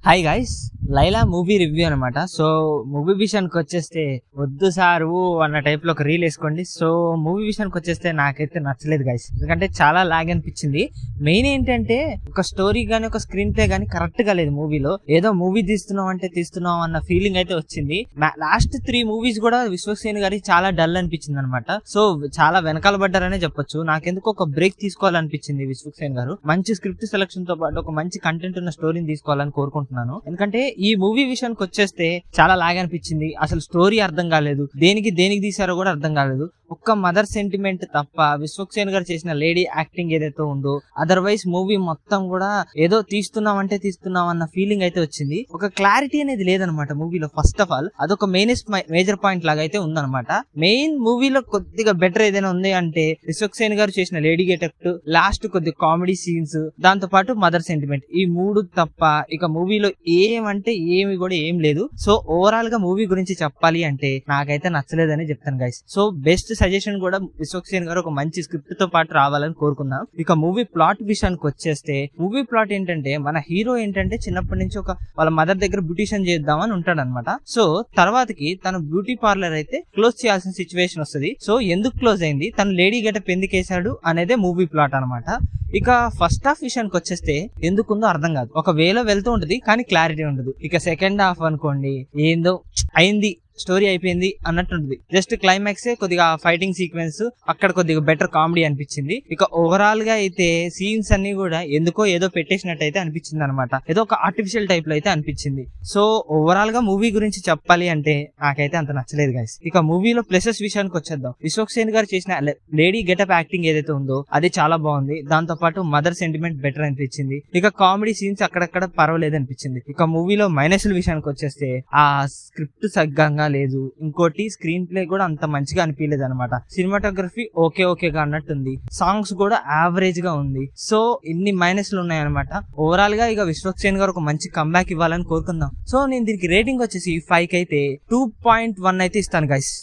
Hi guys, Laila movie review అనమాట. So movie విషయానికి వచ్చేస్తే వద్దు సారు అన్న టైప్ లో ఒక రీల్ వేసుకోండి. సో మూవీ విషయానికి వచ్చేస్తే నాకైతే నచ్చలేదు గైస్, ఎందుకంటే చాలా లాగ్ అనిపించింది. మెయిన్ ఏంటంటే ఒక స్టోరీ గానీ ఒక స్క్రీన్ ప్లే గానీ కరెక్ట్ గా లేదు మూవీలో. ఏదో మూవీ తీస్తున్నాం అన్న ఫీలింగ్ అయితే వచ్చింది. లాస్ట్ 3 మూవీస్ కూడా విశ్వక్సేన్ గారి చాలా డల్ అనిపించింది అనమాట. సో చాలా వెనకాల పడ్డారనే చెప్పొచ్చు. నాకెందుకు ఒక బ్రేక్ తీసుకోవాలనిపించింది విశ్వక్సేన్ గారు. మంచి స్క్రిప్ట్ సెలక్షన్ తో పాటు ఒక మంచి కంటెంట్ ఉన్న స్టోరీని తీసుకోవాలని కోరుకుంటున్నాను. ఎందుకంటే ఈ మూవీ విషయానికి వచ్చేస్తే చాలా లాగ్ అనిపించింది. అసలు స్టోరీ అర్థం కాలేదు, దేనికి తీసారో కూడా అర్థం కాలేదు. ఒక్క మదర్ సెంటిమెంట్ తప్ప విశ్వక్సేన్ గారు చేసిన లేడీ యాక్టింగ్ ఏదైతే ఉందో, అదర్వైజ్ మూవీ మొత్తం కూడా ఏదో తీస్తున్నాం అన్న ఫీలింగ్ అయితే వచ్చింది. ఒక క్లారిటీ అనేది లేదనమాట మూవీలో. ఫస్ట్ ఆఫ్ ఆల్ అదొక మేజర్ పాయింట్ లాగా అయితే ఉందన్నమాట. మెయిన్ మూవీలో కొద్దిగా బెటర్ ఏదైనా ఉంది అంటే విశ్వక్సేన్ గారు చేసిన లేడీ గెటప్, లాస్ట్ కొద్ది కామెడీ సీన్స్, దాంతో పాటు మదర్ సెంటిమెంట్, ఈ 3 తప్ప ఇక మూవీలో ఏమంటే ఏం లేదు. సో ఓవరాల్ గా మూవీ గురించి చెప్పాలి అంటే నాకైతే నచ్చలేదని చెప్తాను గైస్. సో బెస్ట్ సజెషన్ కూడా విశ్వక్సేన్ గారు ఒక మంచి స్క్రిప్ట్ తో పాటు రావాలని కోరుకుందాం. ఇక మూవీ ప్లాట్ విషయానికి వచ్చేస్తే, మూవీ ప్లాట్ ఏంటంటే మన హీరో ఏంటంటే చిన్నప్పటి నుంచి వాళ్ళ మదర్ దగ్గర బ్యూటిషియన్ చేద్దామని ఉంటాడు అనమాట. సో తర్వాతకి తన బ్యూటీ పార్లర్ అయితే క్లోజ్ చేయాల్సిన సిచ్యువేషన్ వస్తుంది. సో ఎందుకు క్లోజ్ అయింది, తను లేడీ గెటప్ ఎందుకు వేసాడు అనేదే మూవీ ప్లాట్ అనమాట. ఇక ఫస్ట్ హాఫ్ విషయానికి వచ్చేస్తే ఎందుకుందో అర్థం కాదు, ఒక వేలో వెళ్తూ ఉంటది కానీ క్లారిటీ ఉండదు. ఇక సెకండ్ హాఫ్ అనుకోండి, ఏందో అయింది, స్టోరీ అయిపోయింది అన్నట్టుంటది. జస్ట్ క్లైమాక్స్ కొద్దిగా ఫైటింగ్ సీక్వెన్స్ అక్కడ కొద్దిగా బెటర్ కామెడీ అనిపించింది. ఇక ఓవరాల్ గా అయితే సీన్స్ అన్ని కూడా ఎందుకో ఏదో పెట్టేసినట్టు అయితే అనిపించింది అనమాట. ఏదో ఒక ఆర్టిఫిషియల్ టైప్ లో అయితే అనిపించింది. సో ఓవరాల్ గా మూవీ గురించి చెప్పాలి అంటే నాకైతే అంత నచ్చలేదు గైస్. ఇక మూవీలో ప్లసెస్ విషయానికి వచ్చేద్దాం. విశ్వక్సేన్ గారు చేసిన లేడీ గెటప్ యాక్టింగ్ ఏదైతే ఉందో అది చాలా బాగుంది. దాంతో పాటు మదర్ సెంటిమెంట్ బెటర్ అనిపించింది. ఇక కామెడీ సీన్స్ అక్కడక్కడ పర్వాలేదు అనిపించింది. ఇక మూవీలో మైనస్ల విషయానికి వచ్చేస్తే ఆ స్క్రిప్ట్ సగ్గంగా లేదు, ఇంకోటి స్క్రీన్ ప్లే కూడా అంత మంచిగా అనిపించలేదు అనమాట. సినిమాటోగ్రఫీ ఓకేగా అన్నట్టుంది, సాంగ్స్ కూడా యావరేజ్ గా ఉంది. సో ఇన్ని మైనస్లు ఉన్నాయన్నమాట. ఓవరాల్ గా ఇక విశ్వక్సేన్ గారు ఒక మంచి కంబ్యాక్ ఇవ్వాలని కోరుకుందాం. సో నేను దీనికి రేటింగ్ వచ్చేసి 5 అయితే 2.1 అయితే ఇస్తాను గైస్.